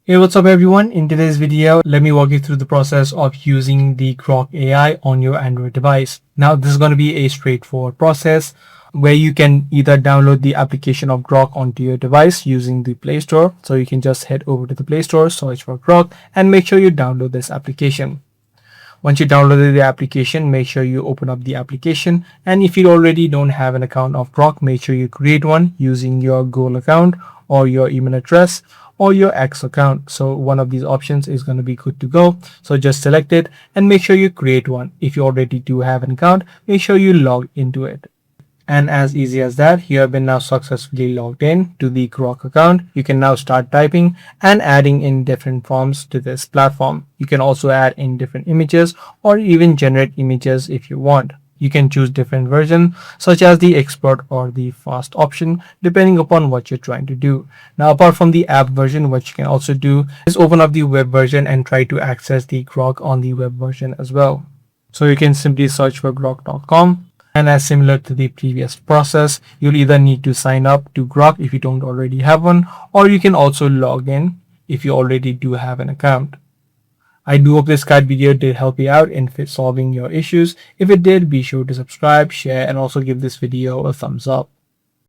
Hey, what's up everyone? In today's video, let me walk you through the process of using the Grok AI on your Android device. Now, this is going to be a straightforward process where you can either download the application of Grok onto your device using the Play Store. So you can just head over to the Play Store, search for Grok, and make sure you download this application. Once you downloaded the application, make sure you open up the application. And if you already don't have an account of Grok, make sure you create one using your Google account or your email address or your X account. So one of these options is going to be good to go. So just select it and make sure you create one. If you already do have an account, make sure you log into it. And as easy as that, you have been now successfully logged in to the Grok account. You can now start typing and adding in different forms to this platform. You can also add in different images or even generate images if you want. You can choose different versions such as the expert or the fast option depending upon what you're trying to do. Now, apart from the app version, what you can also do is open up the web version and try to access the Grok on the web version as well. So you can simply search for grok.com. And as similar to the previous process, you'll either need to sign up to Grok if you don't already have one, or you can also log in if you already do have an account. I do hope this guide video did help you out in solving your issues. If it did, be sure to subscribe, share, and also give this video a thumbs up.